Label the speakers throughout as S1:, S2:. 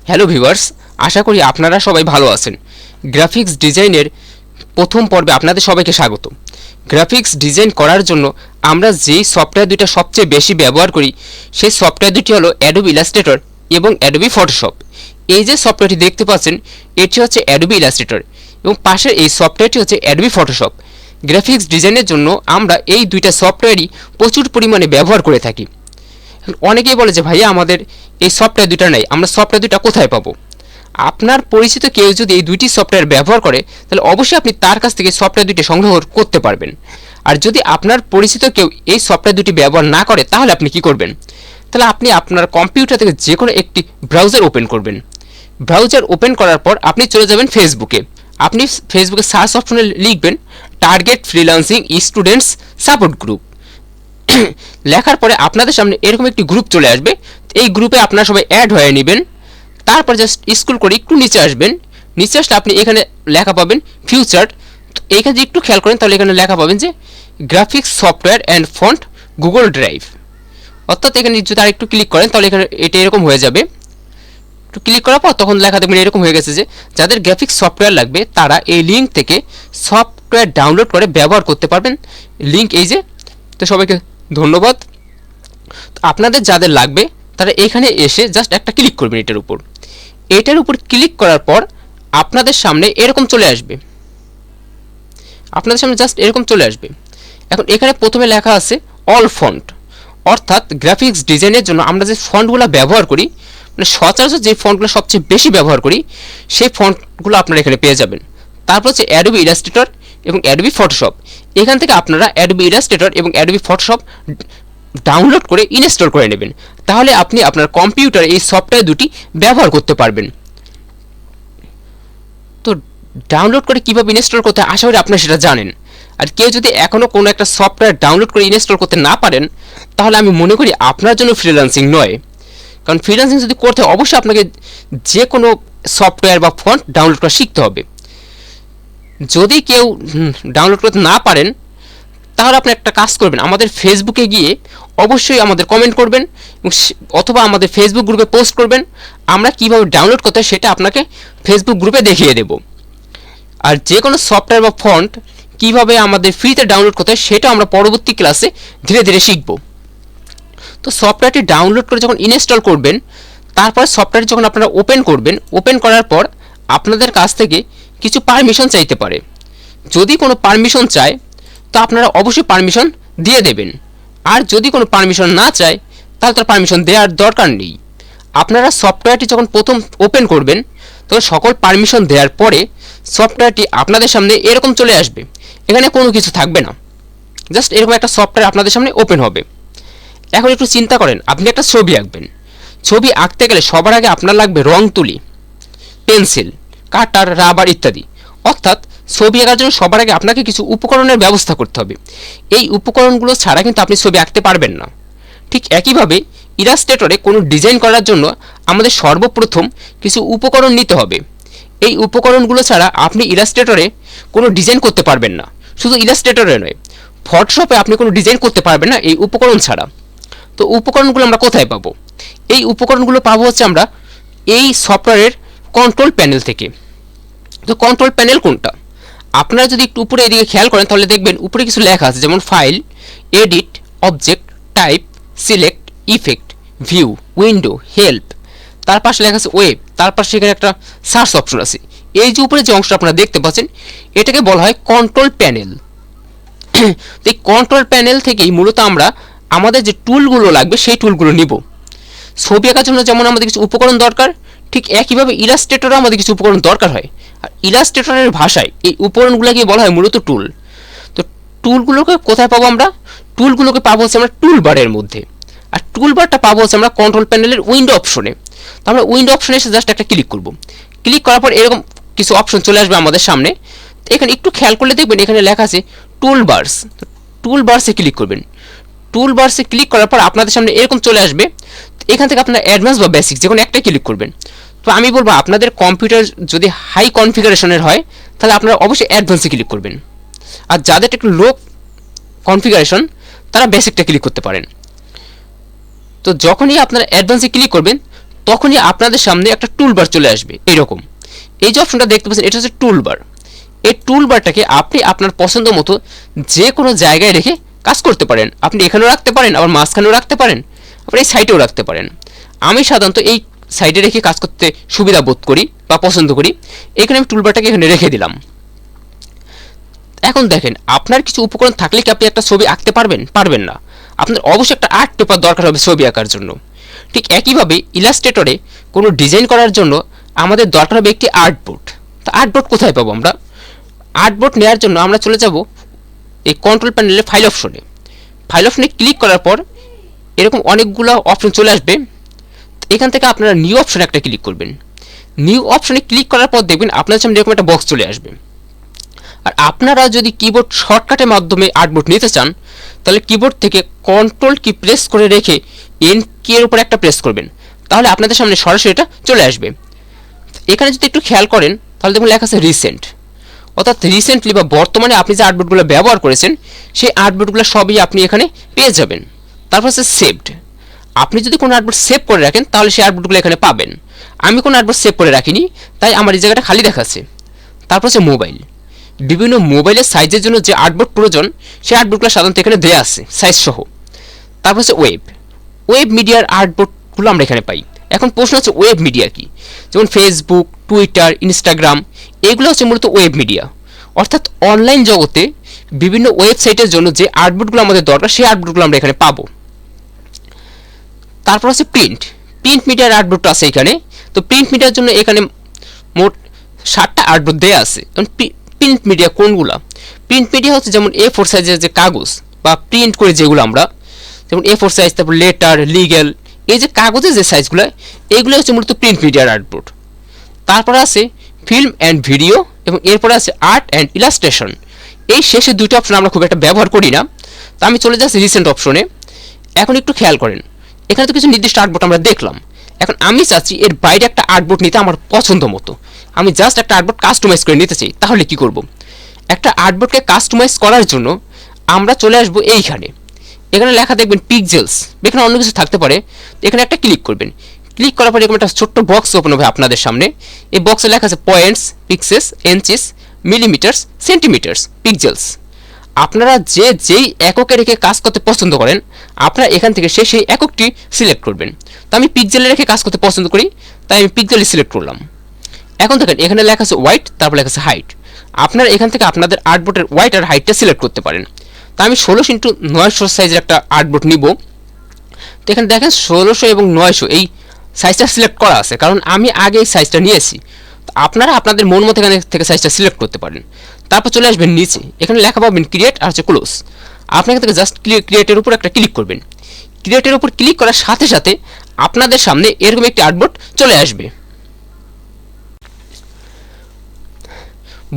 S1: Hello viewers, আশা করি আপনারা সবাই ভালো আছেন। গ্রাফিক্স ডিজাইনের প্রথম পর্বে আপনাদের সবাইকে স্বাগত। গ্রাফিক্স ডিজাইন করার জন্য আমরা যেই সফটওয়্যার দুটো সবচেয়ে বেশি ব্যবহার করি সেই সফটওয়্যার দুটি হলো অ্যাডোবি ইলাস্ট্রেটর এবং অ্যাডোবি ফটোশপ। এই যে সফটওয়্যারটি দেখতে পাচ্ছেন এটি হচ্ছে অ্যাডোবি ইলাস্ট্রেটর এবং পাশের এই সফটওয়্যারটি হচ্ছে অ্যাডোবি ফটোশপ। গ্রাফিক্স ডিজাইনের জন্য আমরা এই দুইটা সফটওয়্যারই প্রচুর পরিমাণে ব্যবহার করে থাকি। অনেকেই বলে যে ভাইয়া আমাদের এই সফটওয়্যার দুটো নাই, আমরা সফটওয়্যার দুটো কোথায় পাবো? আপনার পরিচিত কেউ যদি এই দুইটি সফটওয়্যার ব্যবহার করে তাহলে অবশ্যই আপনি তার কাছ থেকে সফটওয়্যার দুটি সংগ্রহ করতে পারবেন। আর যদি আপনার পরিচিত কেউ এই সফটওয়্যার দুটি ব্যবহার না করে তাহলে আপনি কি করবেন? তাহলে আপনি আপনার কম্পিউটার থেকে যে কোনো একটি ব্রাউজার ওপেন করবেন। ব্রাউজার ওপেন করার পর আপনি চলে যাবেন ফেসবুকে। আপনি ফেসবুকে সার্চ অপশনে লিখবেন target freelancing students support group. লেখার পরে আপনাদের সামনে এরকম একটি গ্রুপ চলে আসবে। এই গ্রুপে আপনারা সবাই অ্যাড হয়ে নেবেন। তারপর জাস্ট স্ক্রল করে একটু নিচে আসবেন। নিচে আসলে আপনি এখানে লেখা পাবেন ফিউচার। তো এখানে যদি একটু খেয়াল করেন তাহলে এখানে লেখা পাবেন যে graphics software and font Google drive. অর্থাৎ এখানে যদি আর একটু ক্লিক করেন তাহলে এখানে এটা এরকম হয়ে যাবে। একটু ক্লিক করার পর তখন লেখা দেখবেন এরকম হয়ে গেছে যে যাদের গ্রাফিক্স সফটওয়্যার লাগবে তারা এই লিঙ্ক থেকে সফটওয়্যার ডাউনলোড করে ব্যবহার করতে পারবেন। লিঙ্ক এই যে। তো সবাইকে ধন্যবাদ। আপনাদের যাদের লাগবে তারা এখানে এসে জাস্ট একটা ক্লিক করবেন এটার উপর ক্লিক করার পর আপনাদের সামনে এরকম চলে আসবে। জাস্ট এরকম চলে আসবে। এখন এখানে প্রথমে লেখা আছে অল ফন্ট, অর্থাৎ গ্রাফিক্স ডিজাইনের জন্য আমরা যে ফন্টগুলো ব্যবহার করি, মানে সচরাচর যে ফন্টগুলো সবচেয়ে বেশি ব্যবহার করি সেই ফন্টগুলো আপনারা এখানে পেয়ে যাবেন। তারপর হচ্ছে অ্যাডোবি ইলাস্ট্রেটর এবং অ্যাডোবি ফটোশপ। এখান থেকে আপনারা অ্যাডোবি ইলাস্ট্রেটর এবং অ্যাডোবি ফটোশপ ডাউনলোড করে ইনস্টল করে নেবেন। তাহলে আপনি আপনার কম্পিউটারে এই সফটওয়্যার দুটি ব্যবহার করতে পারবেন। তো ডাউনলোড করে কীভাবে ইনস্টল করতে হয় আশা করি আপনারা সেটা জানেন। আর কেউ যদি এখনও কোনো একটা সফটওয়্যার ডাউনলোড করে ইনস্টল করতে না পারেন তাহলে আমি মনে করি আপনার জন্য ফ্রিল্যান্সিং নয়। কারণ ফ্রিল্যান্সিং যদি করতে হয় অবশ্যই আপনাকে যে কোনো সফটওয়্যার বা ফন্ট ডাউনলোড করা শিখতে হবে। যদি কেউ ডাউনলোড করতে না পারেন তাহলে আপনি একটা কাজ করবেন, আমাদের ফেসবুকে গিয়ে অবশ্যই আমাদের কমেন্ট করবেন অথবা আমাদের ফেসবুক গ্রুপে পোস্ট করবেন। আমরা কিভাবে ডাউনলোড করতে হয় সেটা আপনাকে ফেসবুক গ্রুপে দেখিয়ে দেব। আর যে কোনো সফটওয়্যার বা ফন্ট কিভাবে আমাদের ফ্রিতে ডাউনলোড করতে হয় সেটা আমরা পরবর্তী ক্লাসে ধীরে ধীরে শিখব। তো সফটওয়্যারটি ডাউনলোড করে যখন ইনস্টল করবেন তারপর সফটওয়্যারটি যখন আপনারা ওপেন করবেন, ওপেন করার পর আপনাদের কাছ থেকে কিছু পারমিশন চাইতে পারে। যদি কোনো পারমিশন চায় তো আপনারা অবশ্যই পারমিশন দিয়ে দেবেন। আর যদি কোনো পারমিশন না চায় তাহলে তার পারমিশন দেওয়ার দরকার নেই। আপনারা সফটওয়্যারটি যখন প্রথম ওপেন করবেন তখন সকল পারমিশন দেওয়ার পরে সফটওয়্যারটি আপনাদের সামনে এরকম চলে আসবে। এখানে কোনো কিছু থাকবে না, জাস্ট এরকম একটা সফটওয়্যার আপনাদের সামনে ওপেন হবে। এখন একটু চিন্তা করেন, আপনি একটা ছবি আঁকবেন। ছবি আঁকতে গেলে সবার আগে আপনার লাগবে রং তুলি, পেন্সিল, কাটার, রাবার ইত্যাদি। অর্থাৎ ছবি আঁকার জন্য সবার আগে আপনাকে কিছু উপকরণের ব্যবস্থা করতে হবে। এই উপকরণগুলো ছাড়া কিন্তু আপনি ছবি আঁকতে পারবেন না। ঠিক একইভাবে ইলাস্ট্রেটরে কোনো ডিজাইন করার জন্য আমাদের সর্বপ্রথম কিছু উপকরণ নিতে হবে। এই উপকরণগুলো ছাড়া আপনি ইলাস্ট্রেটরে কোনো ডিজাইন করতে পারবেন না। শুধু ইলাস্ট্রেটরে নয়, ফটোশপে আপনি কোনো ডিজাইন করতে পারবেন না এই উপকরণ ছাড়া। তো উপকরণগুলো আমরা কোথায় পাবো? এই উপকরণগুলো পাবো হচ্ছে আমরা এই সফটওয়্যারের কন্ট্রোল প্যানেল থেকে। তো কন্ট্রোল প্যানেল কোনটা? আপনারা যদি একটু উপরে এদিকে খেয়াল করেন তাহলে দেখবেন উপরে কিছু লেখা আছে, যেমন file, edit, object, type, select, effect, view, window, help. তার পাশে লেখা আছে ওয়েব। তার পাশে এখানে একটা সার্চ অপশন আছে। এই যে উপরে যে অংশটা আপনারা দেখতে পাচ্ছেন এটাকে বলা হয় কন্ট্রোল প্যানেল। তো এই কন্ট্রোল প্যানেল থেকেই মূলত আমরা আমাদের যে টুলগুলো লাগবে সেই টুলগুলো নিব। ছবি আঁকার জন্য যেমন আমাদের কিছু উপকরণ দরকার, ঠিক একইভাবে ইলাস্ট্রেটরও আমাদের কিছু উপকরণ দরকার হয়। আর ইলাস্ট্রেটরের ভাষায় এই উপকরণগুলোকে বলা হয় মূলত টুল। তো টুলগুলোকে কোথায় পাবো আমরা? টুলগুলোকে পাবো হচ্ছে আমরা টুল বারের মধ্যে। আর টুল বারটা পাবো হচ্ছে আমরা কন্ট্রোল প্যানেলের উইন্ডো অপশনে। তো আমরা উইন্ডো অপশনে এসে জাস্ট একটা ক্লিক করব। ক্লিক করার পর এরকম কিছু অপশন চলে আসবে আমাদের সামনে। এখানে একটু খেয়াল করলে দেখবেন এখানে লেখা আছে টুল বার্স। টুল বার্সে ক্লিক করবেন। টুল বার্সে ক্লিক করার পর আপনাদের সামনে এরকম চলে আসবে। এখান থেকে আপনারা অ্যাডভান্স বা বেসিক যে কোনো একটাই ক্লিক করবেন। তো আমি বলবো আপনাদের কম্পিউটার যদি হাই কনফিগারেশনের হয় তাহলে আপনারা অবশ্যই অ্যাডভান্সে ক্লিক করবেন। আর যাদের একটু লো কনফিগারেশন তারা বেসিকটা ক্লিক করতে পারেন। তো যখনই আপনারা অ্যাডভান্সে ক্লিক করবেন তখনই আপনাদের সামনে একটা টুলবার চলে আসবে এরকম। এই যে অপশনটা দেখতে পাচ্ছেন এটা হচ্ছে টুলবার। এই টুলবারটাকে আপনি আপনার পছন্দ মতো যে কোনো জায়গায় রেখে কাজ করতে পারেন। আপনি এখানেও রাখতে পারেন, আবার মাঝখানেও রাখতে পারেন, আবার এই সাইডেও রাখতে পারেন। আমি সাধারণত এই সাইডে রেখে কাজ করতে সুবিধা বোধ করি বা পছন্দ করি। এখানে আমি টুলবারটাকে এখানে রেখে দিলাম। এখন দেখেন, আপনার কিছু উপকরণ থাকলে কি আপনি একটা ছবি আঁকতে পারবেন? পারবেন না। আপনার অবশ্যই একটা আর্ট পেপার দরকার হবে ছবি আঁকার জন্য। ঠিক একইভাবে ইলাস্ট্রেটরে কোনো ডিজাইন করার জন্য আমাদের দরকার হবে একটি আর্টবোর্ড। তো আর্টবোর্ড কোথায় পাবো আমরা? আর্টবোর্ড নেওয়ার জন্য আমরা চলে যাব এই কন্ট্রোল প্যানেলে ফাইল অপশনে। ফাইল অপশনে ক্লিক করার পর এরকম অনেকগুলো অপশন চলে আসবে। এখান থেকে আপনারা নিউ অপশনে একটা ক্লিক করবেন। নিউ অপশনে ক্লিক করার পর দেখবেন আপনার সামনে এরকম একটা বক্স চলে আসবে। আর আপনারা যদি কিবোর্ড শর্টকাটের মাধ্যমে আর্টবোর্ড নিতে চান, তাহলে কিবোর্ড থেকে কন্ট্রোল কি প্রেস করে রেখে এন কি এর উপর একটা প্রেস করবেন, তাহলে আপনাদের সামনে সরাসরি এটা চলে আসবে। এখানে যদি একটু খেয়াল করেন তাহলে দেখুন লেখা আছে রিসেন্ট, অর্থাৎ রিসেন্টলি বা বর্তমানে আপনি যে আর্টবোর্ডগুলো ব্যবহার করেছেন সেই আর্টবোর্ডগুলো সবই আপনি এখানে পেয়ে যাবেন। তারপর হচ্ছে সেভড। আপনি যদি কোনো আর্টবোর্ড সেভ করে রাখেন তাহলে সেই আর্টবোর্ডগুলো এখানে পাবেন। আমি কোনো আর্টবোর্ড সেভ করে রাখিনি, তাই আমার এই জায়গাটা খালি দেখাচ্ছে। তারপর হচ্ছে মোবাইল। বিভিন্ন মোবাইলের সাইজের জন্য যে আর্টবোর্ড প্রয়োজন সেই আর্টবোর্ডগুলো সাধারণত এখানে দেওয়া আছে সাইজ সহ। তারপর হচ্ছে ওয়েব। ওয়েব মিডিয়ার আর্টবোর্ডগুলো আমরা এখানে পাই। এখন প্রশ্ন হচ্ছে ওয়েব মিডিয়া কি? যেমন ফেসবুক, টুইটার, ইনস্টাগ্রাম, এগুলো হচ্ছে মূলত ওয়েব মিডিয়া। অর্থাৎ অনলাইন জগতে বিভিন্ন ওয়েবসাইটের জন্য যে আর্টবোর্ডগুলো আমাদের দরকার সেই আর্টবোর্ডগুলো আমরা এখানে পাবো। তারপর হচ্ছে প্রিন্ট। প্রিন্ট মিডিয়ার আর্টবোর্ডটা আছে এখানে। তো প্রিন্ট মিডিয়ার জন্য এখানে মোট 7টা আর্টবোর্ড দেওয়া আছে। এখন প্রিন্ট মিডিয়া কোনগুলা? প্রিন্ট মিডিয়া হচ্ছে যেমন A4 সাইজের যে কাগজ বা প্রিন্ট করে যেগুলো আমরা, যেমন A4 সাইজ, তারপর লেটার, লিগ্যাল, এই যে কাগজের যে সাইজগুলো, এইগুলো হচ্ছে মূলত প্রিন্ট মিডিয়ার আর্টবোর্ড। তারপরে আছে ফিল্ম অ্যান্ড ভিডিও, এবং এরপরে আছে আর্ট অ্যান্ড ইলাস্ট্রেশন। এই শেষে দুটো অপশন আমরা খুব একটা ব্যবহার করি না, তো আমি চলে যাচ্ছি রিসেন্ট অপশনে। এখন একটু খেয়াল করেন, এখানে তো কিছু নির্দিষ্ট আর্টবোর্ড আমরা দেখলাম। এখন আমি চাচ্ছি এর বাইরে একটা আর্টবোর্ড নিতে আমার পছন্দ মতো। আমি জাস্ট একটা আর্টবোর্ড কাস্টমাইজ করে নিতে চাই। তাহলে কি করব? একটা আর্টবোর্ডকে কাস্টমাইজ করার জন্য আমরা চলে আসবো এইখানে। এখানে লেখা দেখবেন পিক্সেলস, এখানে অন্য কিছু থাকতে পারে। এখানে একটা ক্লিক করবেন। ক্লিক করার পরে এরকম একটা ছোট্ট বক্স ওপেন হবে আপনাদের সামনে। এই বক্সে লেখা আছে points, pixels, inches, millimetres, centimetres, pixels. আপনারা যেই এককে রেখে কাজ করতে পছন্দ করেন, আপনারা এখান থেকে সেই এককটি সিলেক্ট করবেন। তো আমি পিক্সেলে রেখে কাজ করতে পছন্দ করি, তাই আমি পিক্সেলই সিলেক্ট করলাম। এখন দেখেন এখানে লেখা আছে হোয়াইট, তারপর লেখা আছে হাইট। আপনারা এখান থেকে আপনাদের আর্টবোর্ডের হোয়াইট আর হাইটটা সিলেক্ট করতে পারেন। তো আমি 16x900 সাইজের একটা আর্টবোর্ড নিব। তো এখানে দেখেন 1600 এবং 900 এই সাইজটা সিলেক্ট করা আছে, কারণ আমি আগে এই সাইজটা নিয়েছি। তো আপনারা আপনাদের মন মতো এখান থেকে সাইজটা সিলেক্ট করতে পারেন। তারপর চলে আসবেন নিচে, এখানে লেখা পাবেন ক্রিয়েট আর হচ্ছে ক্লোজ। আপনি এখান থেকে জাস্ট ক্রিয়েটের উপর একটা ক্লিক করবেন। ক্রিয়েটের উপর ক্লিক করার সাথে সাথে আপনাদের সামনে এরকম একটি আর্টবোর্ড চলে আসবে।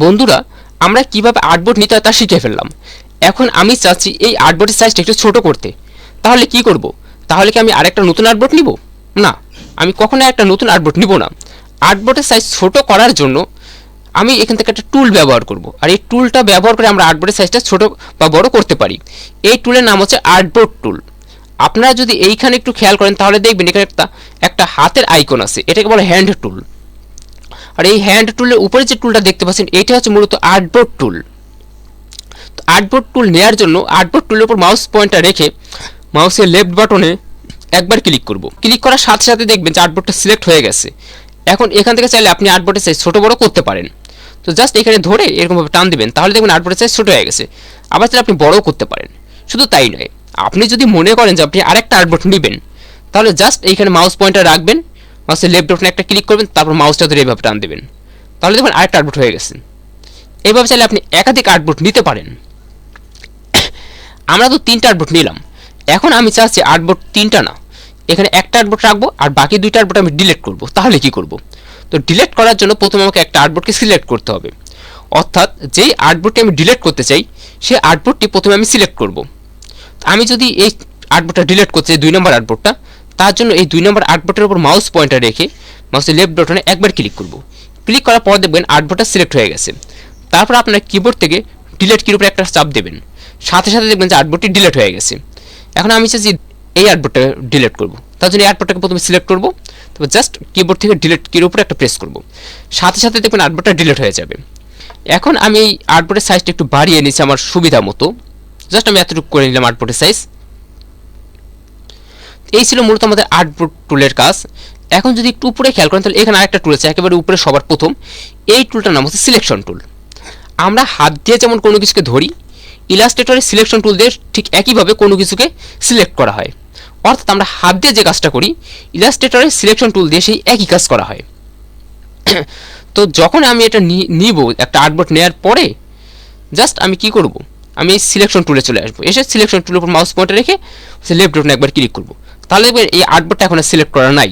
S1: বন্ধুরা, আমরা কিভাবে আর্টবোর্ড নিতে হয় তা শিখে ফেললাম। এখন আমি চাচ্ছি এই আর্টবোর্ডের সাইজটা একটু ছোট করতে। তাহলে কি করব? তাহলে কি আমি আরেকটা নতুন আর্টবোর্ড নিব? না, আমি কখনো একটা নতুন আর্টবোর্ড নিব না। আর্টবোর্ডের সাইজ ছোট করার জন্য আমি এখান থেকে একটা টুল ব্যবহার করব, আর এই টুলটা ব্যবহার করে আমরা আর্টবোর্ডের সাইজটা ছোট বা বড় করতে পারি। এই টুলের নাম হচ্ছে আর্টবোর্ড টুল। আপনারা যদি এইখানে একটু খেয়াল করেন তাহলে দেখবেন এখানে একটা হাতের আইকন আছে, এটাকে বলে হ্যান্ড টুল। আর এই হ্যান্ড টুলের উপরে যে টুলটা দেখতে পাচ্ছেন এটা হচ্ছে মূলত আর্টবোর্ড টুল। তো আর্টবোর্ড টুল নেওয়ার জন্য আর্টবোর্ড টুলের উপর মাউস পয়েন্টার রেখে মাউসের লেফট বাটনে একবার ক্লিক করব। ক্লিক করার সাথে সাথে দেখবেন যে আর্টবোর্ডটা সিলেক্ট হয়ে গেছে। এখন এখান থেকে চাইলে আপনি আর্টবোর্ডের সাইজ ছোট বড় করতে পারেন। তো জাস্ট এখানে ধরে এরকমভাবে টান দিবেন, তাহলে দেখবেন আর্টবোর্ডের সাইজ ছোট হয়ে গেছে। আবার চাইলে আপনি বড়ও করতে পারেন। শুধু তাই নয়, আপনি যদি মনে করেন যে আপনি আরেকটা আর্টবোর্ড নেবেন, তাহলে জাস্ট এইখানে মাউস পয়েন্টার রাখবেন, মাউসের লেফট বাটনে একটা ক্লিক করবেন, তারপর মাউসটা ধরে এইভাবে টান দেবেন, তাহলে দেখবেন আরেকটা আর্টবোর্ড হয়ে গেছে। এইভাবে চাইলে আপনি একাধিক আর্টবোর্ড নিতে পারেন। আমরা তো 3টা আর্টবোর্ড নিলাম। এখন আমি চাচ্ছি আর্টবোর্ড 3টা না, এখানে একটা আর্টবোর্ড রাখবো আর বাকি 2টা আর্টবোর্ড আমি ডিলিট করব। তাহলে কি করব? তো ডিলিট করার জন্য প্রথমে আমাকে একটা আর্টবোর্ডকে সিলেক্ট করতে হবে। অর্থাৎ যেই আর্টবোর্ডটি আমি ডিলিট করতে চাই সেই আর্টবোর্ডটি প্রথমে আমি সিলেক্ট করব। আমি যদি এই আর্টবোর্ডটা ডিলিট করতে চাই 2 নম্বর আর্টবোর্ডটা, তার জন্য এই 2 নম্বর আর্টবোর্ডের উপর মাউস পয়েন্টার রেখে মাউসের লেফট বাটনে একবার ক্লিক করব। ক্লিক করার পর দেখবেন আর্টবোর্ডটা সিলেক্ট হয়ে গেছে। তারপর আপনার কিবোর্ড থেকে ডিলিট কির উপর একটা চাপ দেবেন, সাথে সাথে দেখবেন যে আর্টবোর্ডটি ডিলিট হয়ে গেছে। এখন আমি চাইছি এই আর্টবোর্ডটা ডিলিট করব। তার জন্য এই আর্টবোর্ডটাকে প্রথমে সিলেক্ট করব, তারপর জাস্ট কিবোর্ড থেকে ডিলিট কির উপরে একটা প্রেস করব, সাথে সাথে দেখবেন আর্টবোর্ডটা ডিলিট হয়ে যাবে। এখন আমি এই আর্টবোর্ডের সাইজটা একটু বাড়িয়ে নিচ্ছি আমার সুবিধা মতো, জাস্ট আমি এতটুকু করে নিলাম আর্টবোর্ডের সাইজ। এই ছিল মূলত আমাদের আর্টবোর্ড টুলের কাজ। এখন যদি একটু উপরে খেয়াল করেন তাহলে এখানে আরেকটা টুল আছে, একেবারে উপরে সবার প্রথম। এই টুলটার নাম হচ্ছে সিলেকশন টুল। আমরা হাত দিয়ে যেমন কোনো কিছুকে ধরি, ইলাস্ট্রেটরের সিলেকশন টুল দিয়ে ঠিক একইভাবে কোনো কিছুকে সিলেক্ট করা হয়। অর্থাৎ আমরা হাত দিয়ে যে কাজটা করি, ইলাস্ট্রেটরের সিলেকশন টুল দিয়ে সেই একই কাজ করা হয়। তো যখন আমি এটা নিব, একটা আর্টবোর্ড নেওয়ার পরে জাস্ট আমি কি করব, আমি এই সিলেকশন টুলে চলে আসবো, এসে সিলেকশন টুলের উপর মাউস পয়েন্টার রেখে লেফট বাটনে একবার ক্লিক করব, তাহলে দেখবেন এই আর্টবোর্ডটা এখন সিলেক্ট করা নাই।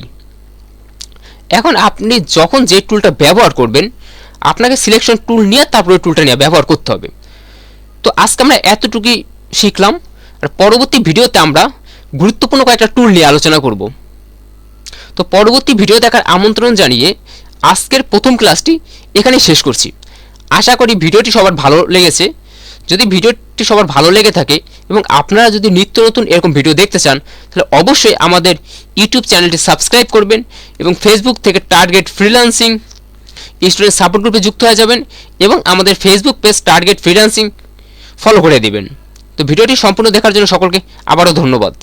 S1: এখন আপনি যখন যে টুলটা ব্যবহার করবেন, আপনাকে সিলেকশন টুল নিয়ে তারপরে টুলটা নিয়ে ব্যবহার করতে হবে। তো আজকে আমরা এতটুকুই শিখলাম, আর পরবর্তী ভিডিওতে আমরা গুরুত্বপূর্ণ কয়েকটা টুল নিয়ে আলোচনা করব। তো পরবর্তী ভিডিও দেখার আমন্ত্রণ জানিয়ে আজকের প্রথম ক্লাসটি এখানেই শেষ করছি। আশা করি ভিডিওটি সবার ভালো লেগেছে। যদি ভিডিওটি সবার ভালো লেগে থাকে এবং আপনারা যদি নিত্য নতুন এরকম ভিডিও দেখতে চান, তাহলে অবশ্যই আমাদের ইউটিউব চ্যানেলটি সাবস্ক্রাইব করবেন এবং ফেসবুক থেকে টার্গেট ফ্রিল্যান্সিং স্টুডেন্ট সাপোর্ট গ্রুপে যুক্ত হয়ে যাবেন এবং আমাদের Facebook page target freelancing follow করে দিবেন। তো ভিডিওটি সম্পূর্ণ দেখার জন্য সকলকে আবারও ধন্যবাদ।